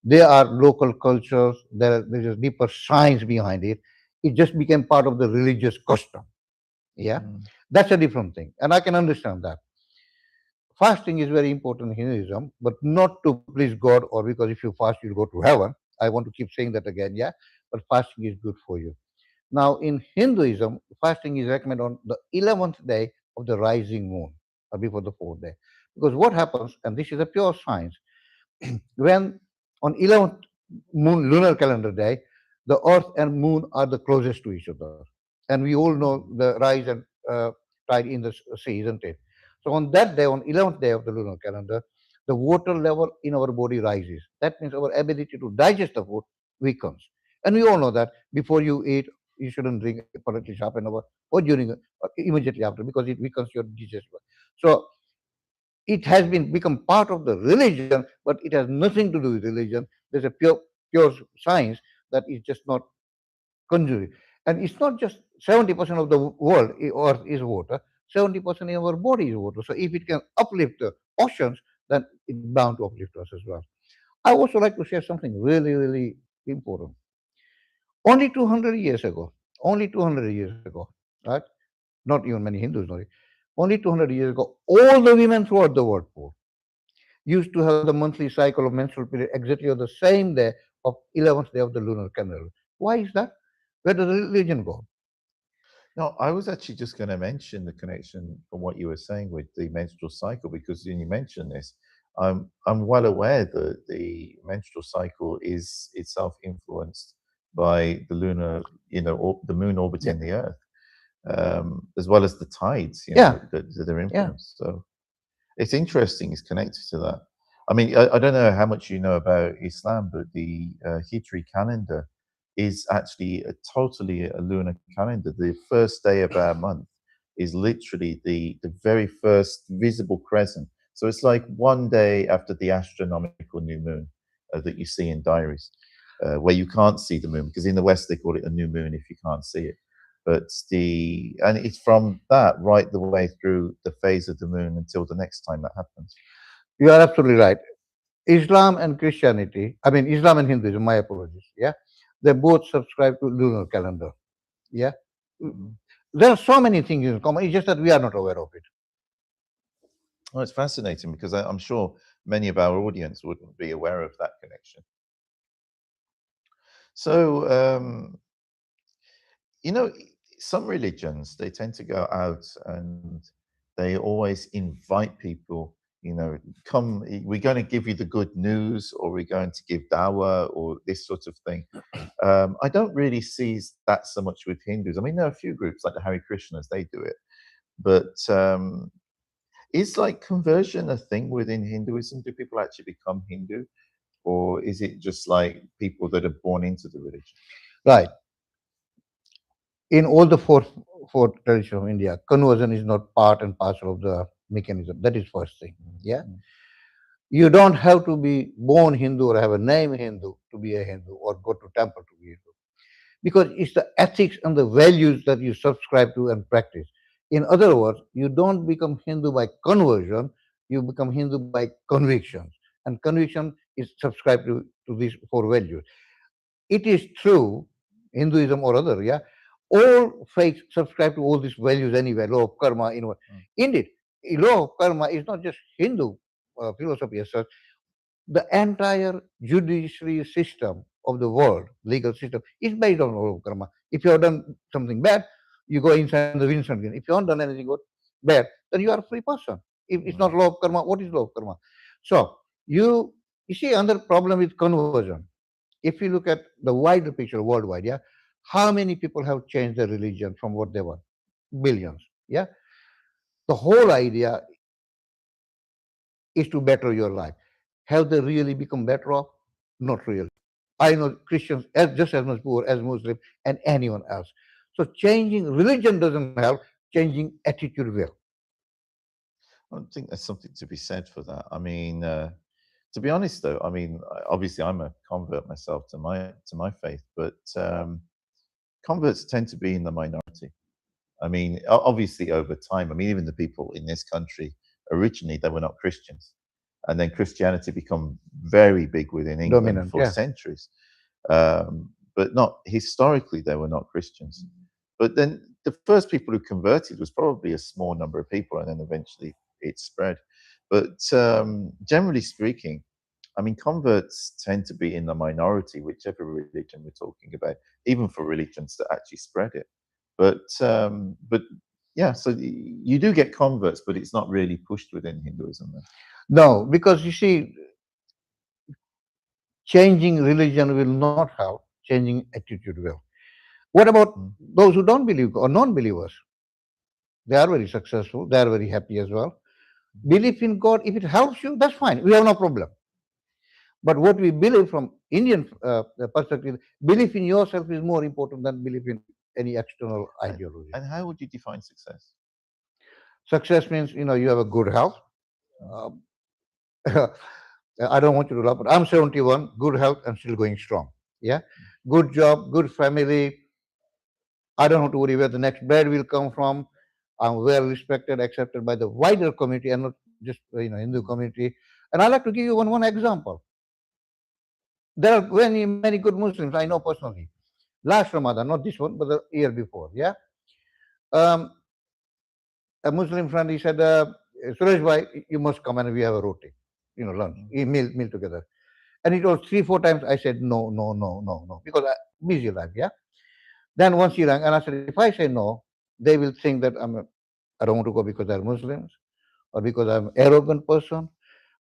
They are local cultures. There is a deeper science behind it. It just became part of the religious custom. Yeah, Mm, that's a different thing, and I can understand that. Fasting is very important in Hinduism, but not to please God or because if you fast, you'll go to heaven. I want to keep saying that again, yeah. But fasting is good for you. Now, in Hinduism, fasting is recommended on the 11th day of the rising moon or before the fourth day. Because what happens, and this is a pure science, when on 11th moon lunar calendar day, the earth and moon are the closest to each other. And we all know the rise and tide in the sea, isn't it? So on that day, on 11th day of the lunar calendar, the water level in our body rises. That means our ability to digest the food weakens. And we all know that before you eat, you shouldn't drink for at least half an hour or during or immediately after because it weakens your digestion. So it has been become part of the religion, but it has nothing to do with religion. There's a pure science that is just not conjuring. And it's not just 70% of the world earth is water, 70% of our body is water. So if it can uplift the oceans, then it's bound to uplift us as well. I also like to share something really, really important. Only 200 years ago, only 200 years ago, right? Not even many Hindus know it. Only 200 years ago, all the women throughout the world poor used to have the monthly cycle of menstrual period exactly on the same day of 11th day of the lunar calendar. Why is that? Where does the religion go? No, I was actually just going to mention the connection from what you were saying with the menstrual cycle, because when you mentioned this, I'm well aware that the menstrual cycle is itself influenced by the lunar, or the moon Yeah, orbiting the Earth, as well as the tides, yeah, that are yeah. influenced. So it's interesting. It's connected to that. I mean, I don't know how much you know about Islam, but the Hijri calendar is actually totally a lunar calendar. The first day of our month is literally the very first visible crescent. So it's like one day after the astronomical new moon that you see in diaries, where you can't see the moon, because in the West they call it a new moon if you can't see it. But and it's from that right the way through the phase of the moon until the next time that happens. You are absolutely right. Islam and Christianity, I mean, Islam and Hinduism, my apologies, yeah, they both subscribe to lunar calendar, yeah. Mhm. There are so many things in common, it's just that we are not aware of it. Well, it's fascinating because I'm sure many of our audience wouldn't be aware of that connection. So, you know, some religions, they tend to go out and they always invite people, come, we're going to give you the good news, or we're going to give dawah, or this sort of thing. I don't really see that so much with Hindus. I mean, there are a few groups like the Hare Krishnas, they do it. But is like conversion a thing within Hinduism? Do people actually become Hindu? Or is it just like people that are born into the religion? Right. In all the four traditions of India, conversion is not part and parcel of the mechanism. That is first thing. Yeah. Mm, You don't have to be born Hindu or have a name Hindu to be a Hindu or go to temple to be Hindu. Because it's the ethics and the values that you subscribe to and practice. In other words, you don't become Hindu by conversion, you become Hindu by convictions. And conviction is subscribed to these four values. It is true, Hinduism or other, yeah, all faiths subscribe to all these values anyway, law of karma, mm. Indeed, law of karma is not just Hindu philosophy as such. The entire judiciary system of the world, legal system, is based on law of karma. If you have done something bad, you go inside the Vincent again. If you haven't done anything good, bad, then you are a free person. If it's not Mm. law of karma, what is law of karma? So you see another problem with conversion. If you look at the wider picture worldwide, yeah, how many people have changed their religion from what they were? Billions. Yeah. The whole idea is to better your life. Have they really become better off? Not really. I know Christians just as much poor as Muslim and anyone else. So changing religion doesn't help, changing attitude will. I don't think there's something to be said for that. I mean, to be honest, though, I mean, obviously, I'm a convert myself to my faith, but converts tend to be in the minority. I mean, obviously, over time, I mean, even the people in this country originally they were not Christians, and then Christianity become very big within England Dominant, for yeah. centuries, but not historically they were not Christians. But then the first people who converted was probably a small number of people, and then eventually it spread. But generally speaking, I mean, converts tend to be in the minority, whichever religion we're talking about, even for religions that actually spread it. But yeah, so you do get converts, but it's not really pushed within Hinduism. Then. No, because you see, changing religion will not help, changing attitude will. What about Mm. those who don't believe or non-believers? They are very successful, they are very happy as well. Belief in God, if it helps you, that's fine. We have no problem. But what we believe from Indian perspective, belief in yourself is more important than belief in any external And, ideology. and how would you define success? Success means you have a good health. Um, I don't want you to laugh, but I'm 71, good health, and still going strong. Yeah, good job, good family. I don't have to worry where the next bread will come from. I'm well respected, accepted by the wider community, and not just Hindu community. And I like to give you one example. There are many good Muslims I know personally. last Ramadan, not this one, but the year before. Yeah. Um, a Muslim friend, he said, Suresh bhai, you must come and we have a roti, lunch, meal together. And it was 3, 4 times. I said, no, no, no, no, no, because I busy life. Yeah. Then once he rang, and I said, if I say no, they will think that I don't want to go because they're Muslims or because I'm an arrogant person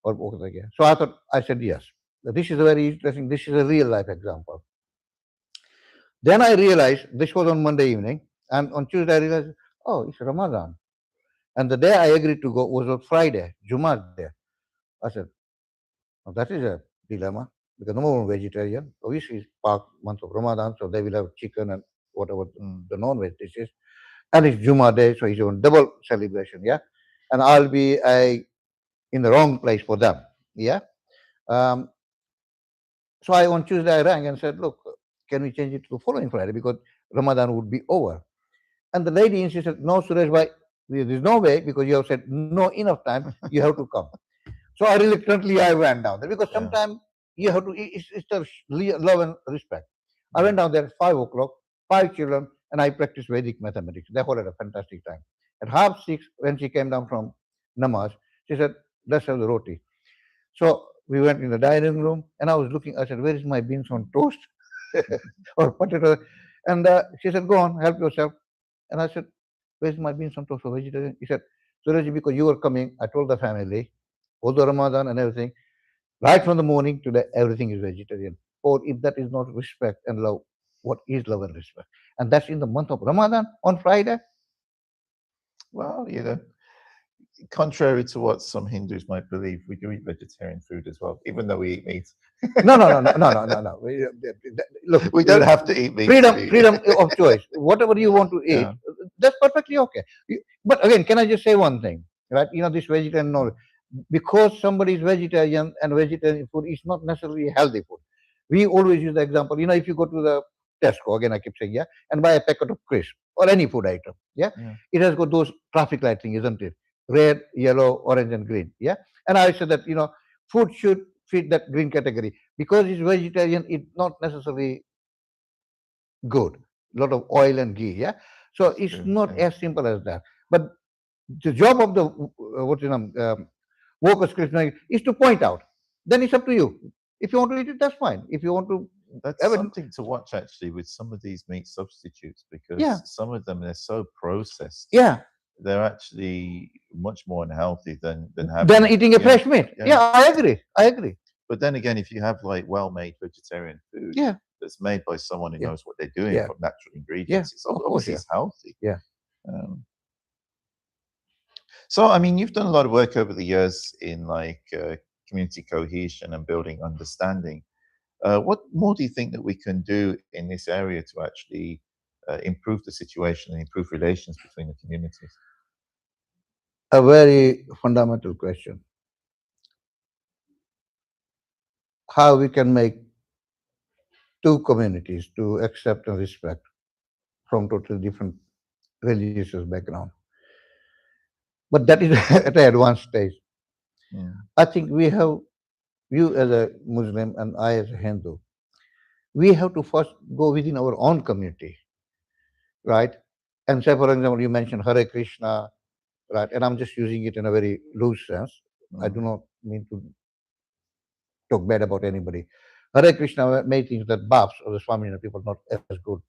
or okay. Yeah. So I said yes. This is a very interesting. This is a real life example. Then I realized this was on Monday evening, and on Tuesday I realized, oh, it's Ramadan. And the day I agreed to go was on Friday, Jummah day. I said, oh, that is a dilemma because no more vegetarian. Obviously, it's Pak month of Ramadan, so they will have chicken and whatever the non-veg dishes. And it's Jummah day, so it's a double celebration, yeah. And I'll be in the wrong place for them, yeah. Um, so on Tuesday I rang and said, look, can we change it to the following Friday because Ramadan would be over. And the lady insisted, no, Suresh bhai, there's no way because you have said no enough time, you have to come. So reluctantly I went down there because sometimes you have to, it's the love and respect. I went down there at 5 o'clock, 5 children, and I practiced Vedic mathematics. They all had a fantastic time. At 5:30, when she came down from Namaz, she said, let's have the roti. So we went in the dining room, and I was looking, I said, where is my beans on toast or potato? And she said, go on, help yourself. And I said, where's my beans on toast for vegetarian? He said, Suraj, because you were coming, I told the family, all the Ramadan and everything, right from the morning to the everything is vegetarian. Or if that is not respect and love, what is love and respect? And that's in the month of Ramadan on Friday. Well, contrary to what some Hindus might believe, we do eat vegetarian food as well, even though we eat meat. No. Look, we don't have to eat meat. Freedom of choice. Whatever you want to eat, that's perfectly okay. But again, can I just say one thing? Right? This vegetarian knowledge. Because somebody is vegetarian and vegetarian food is not necessarily healthy food. We always use the example, if you go to the Tesco, again I keep saying, and buy a packet of crisp or any food item, it has got those traffic lighting, isn't it? Red, yellow, orange, and green, And I said that, food should fit that green category. Because it's vegetarian, it's not necessarily good. A lot of oil and ghee, So it's not as simple as that. But the job of the workers is to point out. Then it's up to you. If you want to eat it, that's fine. If you want to, that's something to watch actually with some of these meat substitutes because some of them they're so processed. They're actually much more unhealthy than eating a fresh meat. I agree. But then again, if you have like well-made vegetarian food, that's made by someone who knows what they're doing from natural ingredients, it's obviously it's healthy. So, I mean, you've done a lot of work over the years in like community cohesion and building understanding. What more do you think that we can do in this area to actually improve the situation and improve relations between the communities? A very fundamental question. How we can make two communities to accept and respect from totally different religious background. But that is at an advanced stage. I think you as a Muslim and I as a Hindu, we have to first go within our own community, right? And say, for example, you mentioned Hare Krishna, right? And I'm just using it in a very loose sense. I do not mean to talk bad about anybody. Hare Krishna may think that Babs or the Swaminarayan people are not as good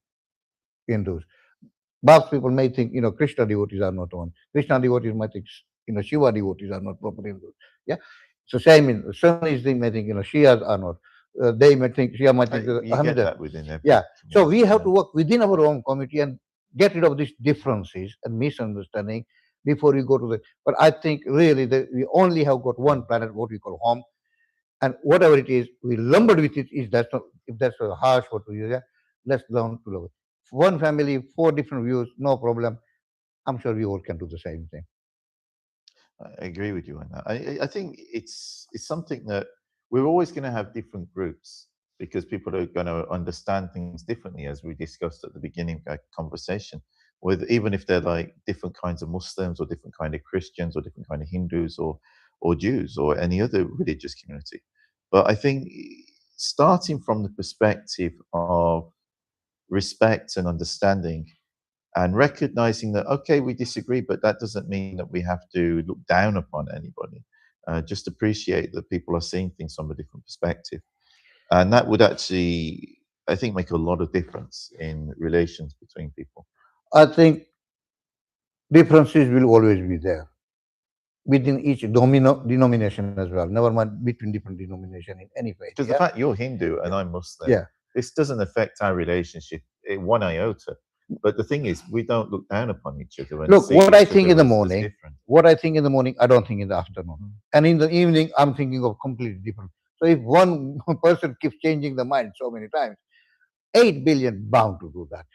Hindus. Babs people may think, Krishna devotees are not one. Krishna devotees might think, Shiva devotees are not proper Hindus. So same in Sunnis, they may think, Shias are not. They may think, Shia might think. You get that within every So we have to work within our own community and get rid of these differences and misunderstanding before we go to the. But I think really that we only have got one planet, what we call home, and whatever it is, we lumbered with it. If that's a harsh word to use, let's learn to love it. One family, 4 different views, no problem. I'm sure we all can do the same thing. I agree with you on that. I think it's something that we're always going to have different groups because people are going to understand things differently, as we discussed at the beginning of our conversation. With even if they're like different kinds of Muslims or different kind of Christians or different kind of Hindus or Jews or any other religious community. But I think starting from the perspective of respect and understanding, and recognizing that, okay, we disagree, but that doesn't mean that we have to look down upon anybody. Just appreciate that people are seeing things from a different perspective. And that would actually, I think, make a lot of difference in relations between people. I think differences will always be there within each denomination as well. Never mind between different denomination in any faith. Because the fact you're Hindu and I'm Muslim, Yeah. this doesn't affect our relationship in one iota. But the thing is, we don't look down upon each other. And Look, see what I each think other in the as morning, different. what I think in the morning, I don't think in the afternoon. And in the evening, I'm thinking of completely different. So if one person keeps changing the mind so many times, 8 billion bound to do that.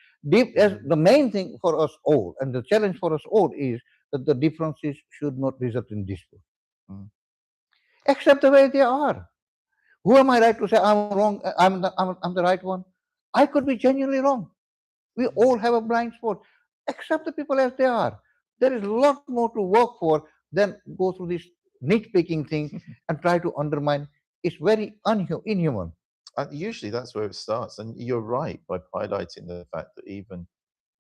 As the main thing for us all, and the challenge for us all is that the differences should not result in dispute. Accept the way they are. Who am I right to say I'm wrong? I'm the right one. I could be genuinely wrong. We all have a blind spot. Accept the people as they are. There is a lot more to work for than go through this nitpicking thing and try to undermine. It's very inhuman. Usually that's where it starts. And you're right by highlighting the fact that even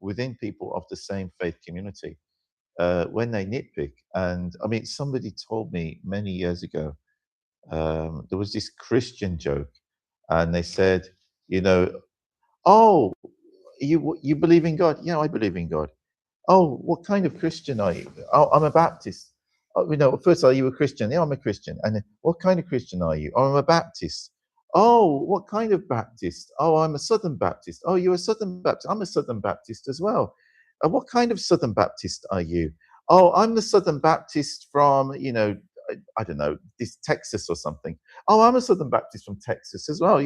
within people of the same faith community, when they nitpick, and I mean, somebody told me many years ago, there was this Christian joke, and they said, you know, oh, you believe in God? Yeah, I believe in God. Oh, what kind of Christian are you? Oh, I'm a Baptist. Oh, first, are you a Christian? Yeah, I'm a Christian. And then, what kind of Christian are you? Oh, I'm a Baptist. Oh, what kind of Baptist? Oh, I'm a Southern Baptist. Oh, you're a Southern Baptist. I'm a Southern Baptist as well. What kind of Southern Baptist are you? Oh, I'm the Southern Baptist from, I don't know, this Texas or something. Oh, I'm a Southern Baptist from Texas as well.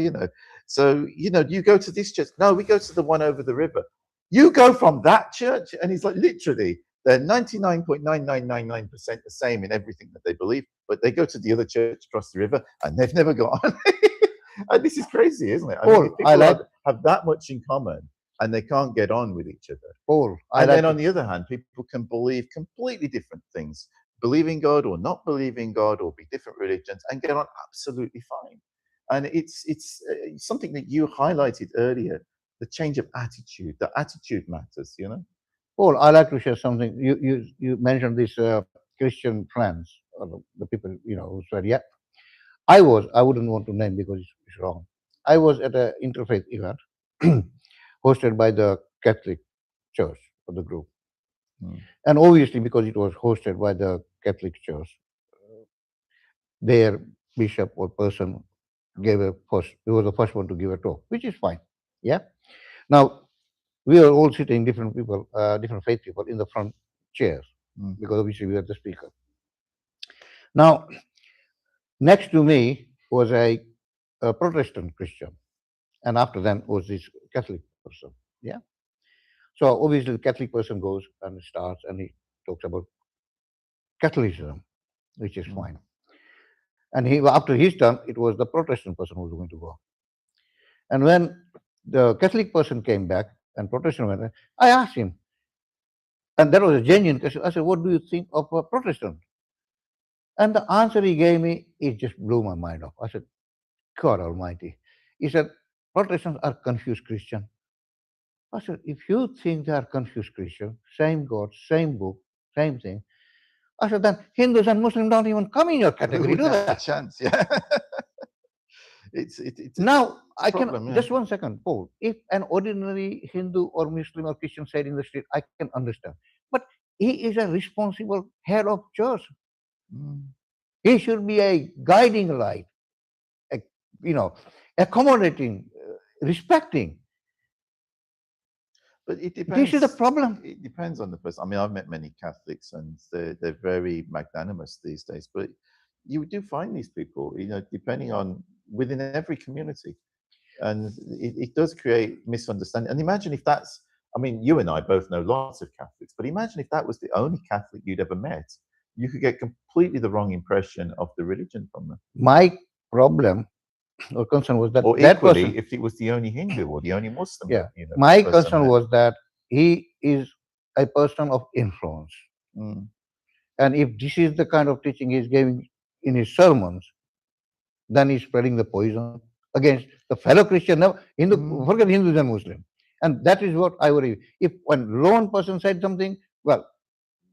So, you go to this church. No, we go to the one over the river. You go from that church, and he's like, literally, they're 99.9999% the same in everything that they believe, but they go to the other church across the river, and they've never got on. And this is crazy, isn't it? I mean, if people have that much in common, and they can't get on with each other. And then on the other hand, people can believe completely different things, believe in God or not believe in God, or be different religions, and get on absolutely fine. And it's something that you highlighted earlier, the change of attitude. The attitude matters, Paul, I like to share something. You mentioned these Christian friends, or the people who said, yeah. I wouldn't want to name because it's wrong. I was at an interfaith event hosted by the Catholic Church of the group. And obviously, because it was hosted by the Catholic Church, their bishop or person he was the first one to give a talk, which is fine. Yeah. Now, we are all sitting, different people, different faith people in the front chairs, because obviously we are the speaker. Now, next to me was a Protestant Christian, and after them was this Catholic person. Yeah. So obviously the Catholic person goes and starts and he talks about Catholicism, which is fine. And after his turn, it was the Protestant person who was going to go. And when the Catholic person came back and Protestant went, I asked him, and that was a genuine question. I said, what do you think of a Protestant? And the answer he gave me, it just blew my mind off. I said, God Almighty. He said, Protestants are confused Christian. I said, if you think they are confused Christian, same God, same book, same thing, I said, then Hindus and Muslims don't even come in your category, do they? Have a chance, yeah. Now, I can, just 1 second, Paul. If an ordinary Hindu or Muslim or Christian said in the street, I can understand. But he is a responsible head of church. He should be a guiding light, accommodating, respecting. But it depends. This is the problem. It depends on the person. I mean, I've met many Catholics, and they're very magnanimous these days. But you do find these people, depending on within every community, and it does create misunderstanding. And imagine if that's, I mean, you and I both know lots of Catholics, but imagine if that was the only Catholic you'd ever met, you could get completely the wrong impression of the religion from them. My problem or concern was that or that equally, person, if it was the only Hindu or the only Muslim. yeah, my concern was that he is a person of influence. And if this is the kind of teaching he's giving in his sermons, then he's spreading the poison against the fellow Christian. Now, forget Hindus and Muslims. And that is what I worry. If one lone person said something, well,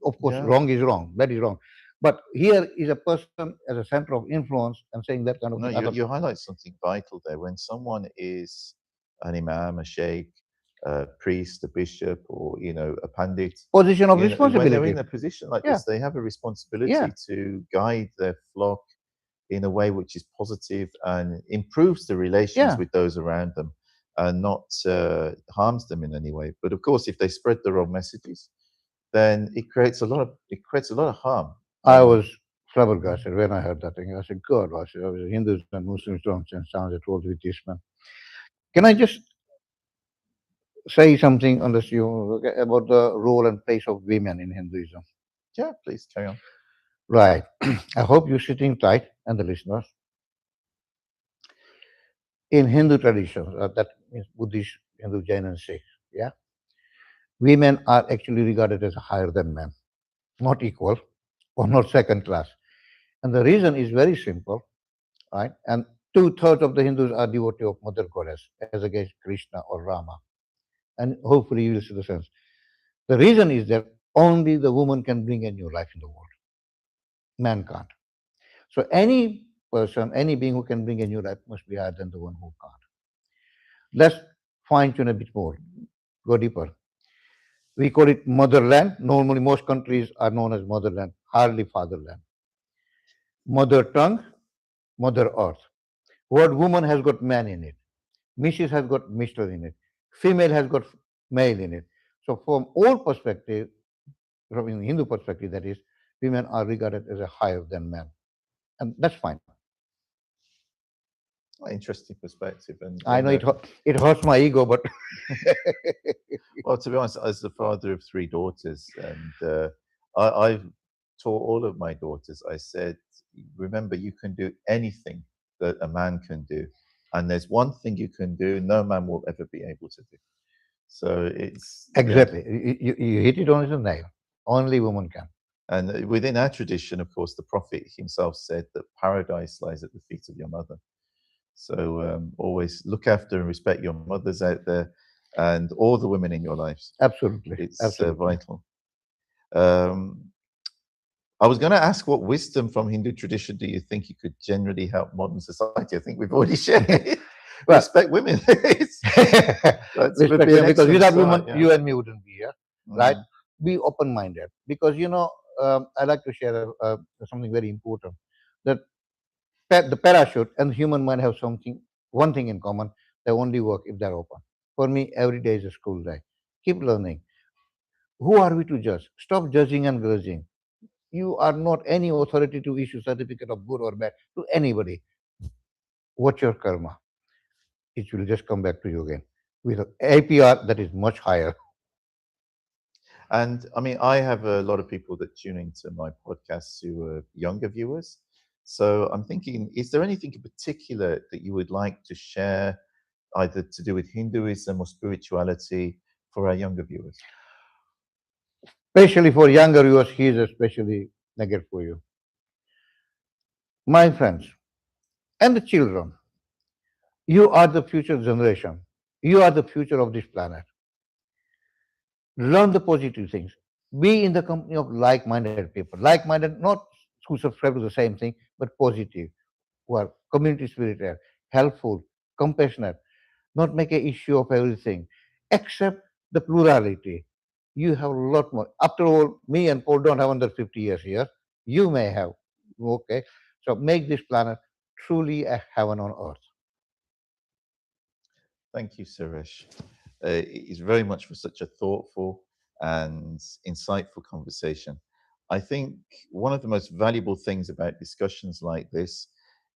of course, Yeah. wrong is wrong. That is wrong. But here is a person as a center of influence and saying that kind of No, thing. you highlight something vital there. When someone is an imam, a sheikh, a priest, a bishop, or a pandit, Position of when they're in responsibility. a position like Yeah, this, they have a yeah, responsibility to guide their flock in a way which is positive and improves the relations yeah. with those around them, and not harms them in any way. But of course, if they spread the wrong messages, then it creates a lot of harm. I was flabbergasted when I heard that thing. I said, God, I said, Hindus and Muslims don't sound at all with this man. Can I just say something on this about the role and place of women in Hinduism? Yeah, please carry on. Right. I hope you're sitting tight and the listeners. In Hindu traditions, that means Buddhist, Hindu, Jain, and Sikh, yeah, women are actually regarded as higher than men, not equal or not second class. And the reason is very simple, right? And two-thirds of the Hindus are devotee of Mother Goddess as against Krishna or Rama. And hopefully you will see the sense. The reason is that only the woman can bring a new life in the world. Man can't. So any person, any being who can bring a new life must be higher than the one who can't. Let's fine tune a bit more, go deeper. We call it motherland. Normally, most countries are known as motherland, hardly fatherland. Mother tongue, mother earth. Word woman has got man in it. Mrs. has got Mr. in it. Female has got male in it. So from all perspective, from in Hindu perspective, that is, women are regarded as a higher than men. And that's fine. Interesting perspective. And I know it hurts my ego, but well, to be honest, as the father of three daughters, and I've taught all of my daughters, I said, remember, you can do anything that a man can do, and there's one thing you can do no man will ever be able to do. So it's yeah. exactly. You hit it on the nail. Only woman can. And within our tradition, of course, the prophet himself said that paradise lies at the feet of your mother. So always look after and respect your mothers out there and all the women in your lives. Absolutely. It's Absolutely. vital. Um, I was going to ask, what wisdom from Hindu tradition do you think you could generally help modern society? I think we've already shared it. Well, Respect women. respect be an them, because excellent without start, women, yeah. you and me wouldn't be here, right? Mm. Be open-minded, because I like to share something very important, that the parachute and human mind have one thing in common: they only work if they're open. For me, every day is a school day. Keep learning. Who are we to judge? Stop judging and grudging. You are not any authority to issue certificate of good or bad to anybody. What's your karma? It will just come back to you again with an APR that is much higher. And I mean, I have a lot of people that tune into my podcasts who are younger viewers. So I'm thinking, is there anything in particular that you would like to share, either to do with Hinduism or spirituality, for our younger viewers? Especially for younger viewers, he is especially nugget for you. My friends and the children, you are the future generation. You are the future of this planet. Learn the positive things. Be in the company of like-minded people. Like-minded, not who subscribe to the same thing, but positive, who are community spirited, helpful, compassionate, not make an issue of everything. Accept the plurality. You have a lot more. After all, me and Paul don't have under 50 years here. You may have. Okay. So make this planet truly a heaven on earth. Thank you, Suresh. It is very much for such a thoughtful and insightful conversation. I think one of the most valuable things about discussions like this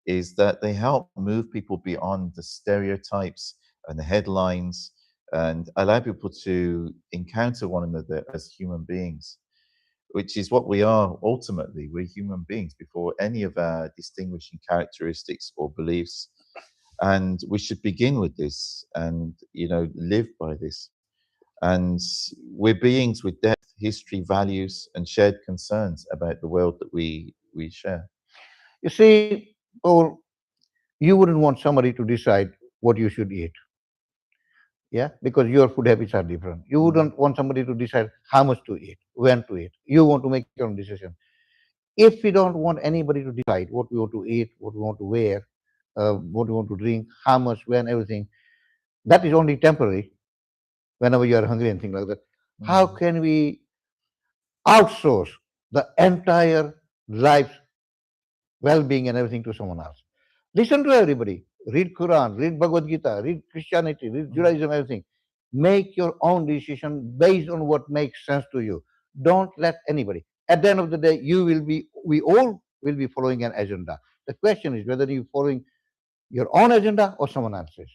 is that they help move people beyond the stereotypes and the headlines and allow people to encounter one another as human beings, which is what we are ultimately. We're human beings before any of our distinguishing characteristics or beliefs. And we should begin with this and, live by this. And we're beings with depth, history, values, and shared concerns about the world that we share. You see, Paul, you wouldn't want somebody to decide what you should eat. Yeah, because your food habits are different. You wouldn't want somebody to decide how much to eat, when to eat. You want to make your own decision. If we don't want anybody to decide what we want to eat, what we want to wear, what we want to drink, how much, when, everything, that is only temporary whenever you are hungry and things like that. How can we outsource the entire life well-being and everything to someone else? Listen to everybody. Read Quran, read Bhagavad Gita, read Christianity, read Judaism, everything. Make your own decision based on what makes sense to you. Don't let anybody. At the end of the day, we all will be following an agenda. The question is whether you're following your own agenda or someone else's.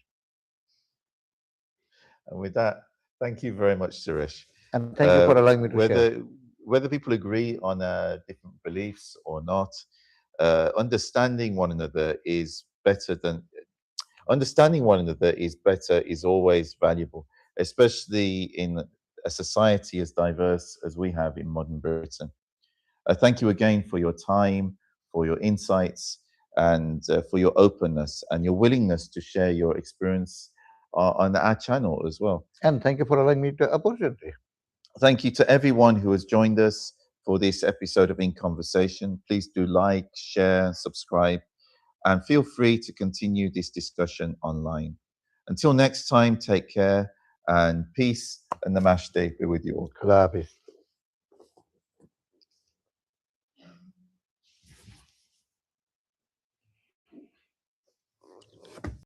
And with that, thank you very much, Suresh. And thank you for allowing me to share. Whether people agree on different beliefs or not, understanding one another is better than understanding one another is better, is always valuable, especially in a society as diverse as we have in modern Britain. Thank you again for your time, for your insights, and for your openness and your willingness to share your experience on our channel as well. And thank you for allowing me the opportunity. Thank you to everyone who has joined us for this episode of In Conversation. Please do like, share, subscribe, and feel free to continue this discussion online. Until next time, take care, and peace and namaste be with you all. Khuda Hafiz.